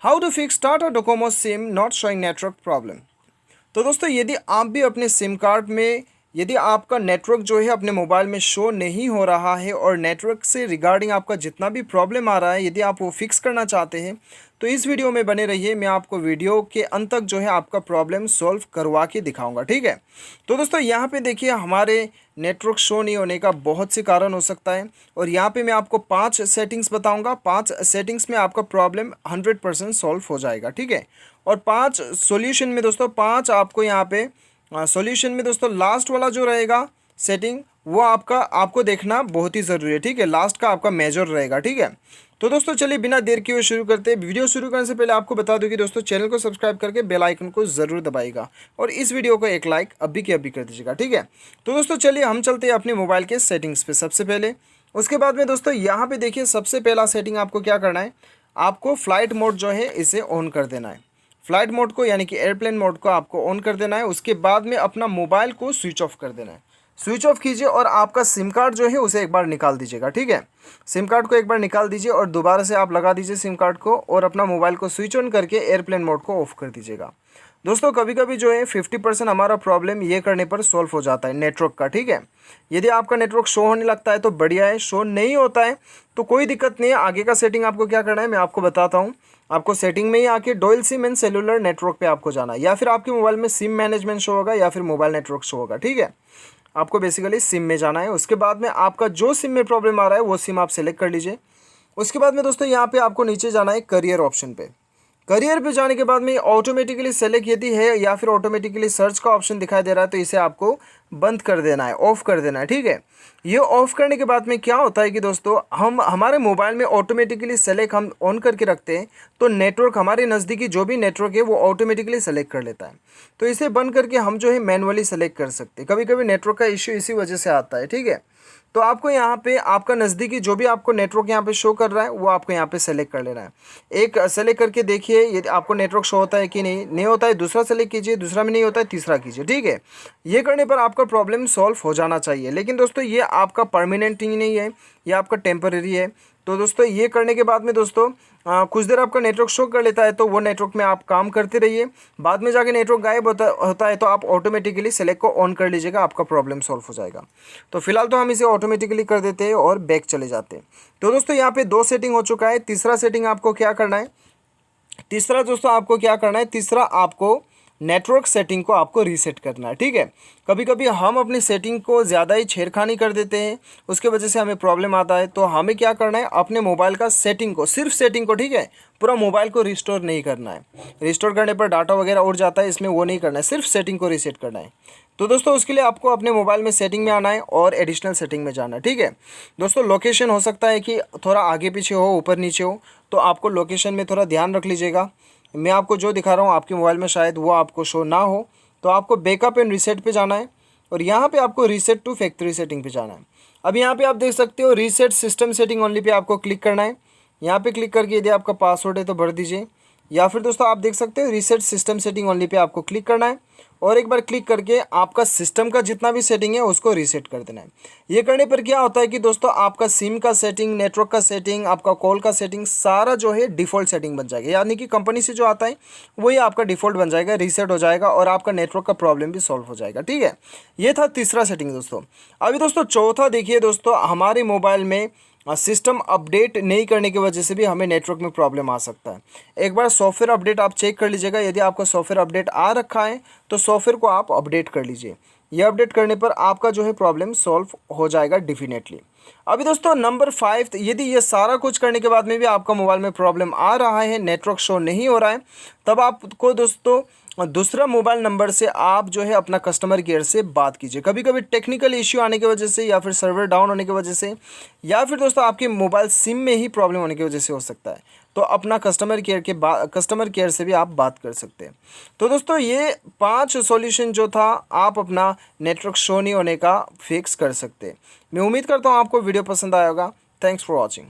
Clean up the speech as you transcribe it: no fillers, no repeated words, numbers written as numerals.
How to fix Tata Docomo SIM not showing network problem. तो दोस्तों यदि आप भी अपने सिम कार्ड में यदि आपका नेटवर्क जो है अपने मोबाइल में शो नहीं हो रहा है और नेटवर्क से रिगार्डिंग आपका जितना भी प्रॉब्लम आ रहा है यदि आप वो फिक्स करना चाहते हैं तो इस वीडियो में बने रहिए। मैं आपको वीडियो के अंत तक जो है आपका प्रॉब्लम सॉल्व करवा के दिखाऊंगा, ठीक है। तो दोस्तों यहाँ पे देखिए हमारे नेटवर्क शो नहीं होने का बहुत से कारण हो सकता है और यहाँ पे मैं आपको 5 सेटिंग्स बताऊंगा। 5 सेटिंग्स में आपका प्रॉब्लम 100% सॉल्व हो जाएगा, ठीक है। और 5 सॉल्यूशन में दोस्तों 5 आपको यहाँ पे सॉल्यूशन में दोस्तों लास्ट वाला जो रहेगा सेटिंग वो आपको देखना बहुत ही ज़रूरी है, ठीक है। लास्ट का आपका मेजर रहेगा, ठीक है। तो दोस्तों चलिए बिना देर किए शुरू करते हैं। वीडियो शुरू करने से पहले आपको बता दूं कि दोस्तों चैनल को सब्सक्राइब करके बेल आइकन को ज़रूर दबाइएगा और इस वीडियो को एक लाइक अभी के अभी कर दीजिएगा, ठीक है। तो दोस्तों चलिए हम चलते हैं अपने मोबाइल के सेटिंग्स पे सबसे पहले। उसके बाद में दोस्तों यहाँ पे देखिए सबसे पहला सेटिंग आपको क्या करना है, आपको फ्लाइट मोड जो है इसे ऑन कर देना है। फ्लाइट मोड को यानी कि एयरप्लेन मोड को आपको ऑन कर देना है। उसके बाद में अपना मोबाइल को स्विच ऑफ कर देना है। स्विच ऑफ कीजिए और आपका सिम कार्ड जो है उसे एक बार निकाल दीजिएगा, ठीक है। सिम कार्ड को एक बार निकाल दीजिए और दोबारा से आप लगा दीजिए सिम कार्ड को और अपना मोबाइल को स्विच ऑन करके एयरप्लेन मोड को ऑफ कर दीजिएगा। दोस्तों कभी कभी जो है 50% हमारा प्रॉब्लम ये करने पर सॉल्व हो जाता है नेटवर्क का, ठीक है। यदि आपका नेटवर्क शो होने लगता है तो बढ़िया है, शो नहीं होता है तो कोई दिक्कत नहीं है। आगे का सेटिंग आपको क्या करना है मैं आपको बताता हूँ। आपको सेटिंग में ही आके dual SIM and cellular network पे आपको जाना है, या फिर आपके मोबाइल में सिम मैनेजमेंट शो होगा या फिर मोबाइल नेटवर्क शो होगा, ठीक है। आपको बेसिकली सिम में जाना है। उसके बाद में आपका जो सिम में प्रॉब्लम आ रहा है वो सिम आप सेलेक्ट कर लीजिए। उसके बाद में दोस्तों यहाँ पे आपको नीचे जाना है करियर ऑप्शन पे। करियर पे जाने के बाद में ऑटोमेटिकली सेलेक्ट यदि है या फिर ऑटोमेटिकली सर्च का ऑप्शन दिखाई दे रहा है तो इसे आपको बंद कर देना है, ऑफ कर देना है, ठीक है। ये ऑफ करने के बाद में क्या होता है कि दोस्तों हम हमारे मोबाइल में ऑटोमेटिकली सेलेक्ट हम ऑन करके रखते हैं तो नेटवर्क हमारे नज़दीकी जो भी नेटवर्क है वो ऑटोमेटिकली सेलेक्ट कर लेता है। तो इसे बंद करके हम जो है मैनुअली सेलेक्ट कर सकते हैं। कभी कभी नेटवर्क का इश्यू इसी वजह से आता है, ठीक है। तो आपको यहाँ पे आपका नज़दीकी जो भी आपको नेटवर्क यहाँ पे शो कर रहा है वो आपको यहाँ पे सेलेक्ट कर लेना है। एक सेलेक्ट करके देखिए यदि आपको नेटवर्क शो होता है कि नहीं होता है, दूसरा सेलेक्ट कीजिए, दूसरा में नहीं होता है तीसरा कीजिए, ठीक है। ये करने पर आपका प्रॉब्लम सॉल्व हो जाना चाहिए। लेकिन दोस्तों ये आपका परमानेंट ही नहीं है, ये आपका टेम्परेरी है। तो दोस्तों ये करने के बाद में दोस्तों कुछ देर आपका नेटवर्क शो कर लेता है तो वो नेटवर्क में आप काम करते रहिए। बाद में जाके नेटवर्क गायब होता है तो आप ऑटोमेटिकली सेलेक्ट को ऑन कर लीजिएगा, आपका प्रॉब्लम सॉल्व हो जाएगा। तो फिलहाल तो हम इसे ऑटोमेटिकली कर देते हैं और बैक चले जाते हैं। तो दोस्तों यहाँ पे 2 सेटिंग हो चुका है। तीसरा सेटिंग आपको क्या करना है, तीसरा आपको नेटवर्क सेटिंग को आपको रीसेट करना है, ठीक है। कभी कभी हम अपनी सेटिंग को ज़्यादा ही छेड़खानी कर देते हैं, उसके वजह से हमें प्रॉब्लम आता है। तो हमें क्या करना है, अपने मोबाइल का सेटिंग को, सिर्फ सेटिंग को, ठीक है, पूरा मोबाइल को रिस्टोर नहीं करना है। रिस्टोर करने पर डाटा वगैरह उड़ जाता है, इसमें वो नहीं करना है, सिर्फ सेटिंग को रीसेट करना है। तो दोस्तों उसके लिए आपको अपने मोबाइल में सेटिंग में आना है और एडिशनल सेटिंग में जाना है, ठीक है। दोस्तों लोकेशन हो सकता है कि थोड़ा आगे पीछे हो, ऊपर नीचे हो, तो आपको लोकेशन में थोड़ा ध्यान रख लीजिएगा। मैं आपको जो दिखा रहा हूँ आपके मोबाइल में शायद वो आपको शो ना हो, तो आपको बैकअप एंड रीसेट पे जाना है और यहाँ पे आपको रीसेट टू फैक्ट्री सेटिंग पे जाना है। अब यहाँ पे आप देख सकते हो reset system setting only pay आपको क्लिक करना है। यहाँ पे क्लिक करके यदि आपका पासवर्ड है तो भर दीजिए, या फिर दोस्तों आप देख सकते हो reset system setting only pay आपको क्लिक करना है और एक बार क्लिक करके आपका सिस्टम का जितना भी सेटिंग है उसको रीसेट कर देना है। ये करने पर क्या होता है कि दोस्तों आपका सिम का सेटिंग, नेटवर्क का सेटिंग, आपका कॉल का सेटिंग सारा जो है डिफ़ॉल्ट सेटिंग बन जाएगा, यानी कि कंपनी से जो आता है वही आपका डिफ़ॉल्ट बन जाएगा, रीसेट हो जाएगा और आपका नेटवर्क का प्रॉब्लम भी सॉल्व हो जाएगा, ठीक है। ये था तीसरा सेटिंग दोस्तों। अभी दोस्तों चौथा देखिए दोस्तों, हमारे मोबाइल में सिस्टम अपडेट नहीं करने की वजह से भी हमें नेटवर्क में प्रॉब्लम आ सकता है। एक बार सॉफ्टवेयर अपडेट आप चेक कर लीजिएगा। यदि आपका सॉफ्टवेयर अपडेट आ रखा है तो सॉफ्टवेयर को आप अपडेट कर लीजिए। ये अपडेट करने पर आपका जो है प्रॉब्लम सॉल्व हो जाएगा डेफिनेटली। अभी दोस्तों नंबर 5, यदि ये सारा कुछ करने के बाद में भी आपका मोबाइल में प्रॉब्लम आ रहा है, नेटवर्क शो नहीं हो रहा है, तब आपको दोस्तों दूसरा मोबाइल नंबर से आप जो है अपना कस्टमर केयर से बात कीजिए। कभी कभी टेक्निकल इश्यू आने की वजह से या फिर सर्वर डाउन होने की वजह से या फिर दोस्तों आपके मोबाइल सिम में ही प्रॉब्लम होने की वजह से हो सकता है, तो अपना कस्टमर केयर से भी आप बात कर सकते हैं। तो दोस्तों ये 5 सॉल्यूशन जो था आप अपना नेटवर्क शो नहीं होने का फिक्स कर सकते हैं। मैं उम्मीद करता हूँ आपको वीडियो पसंद आया होगा। Thanks for watching.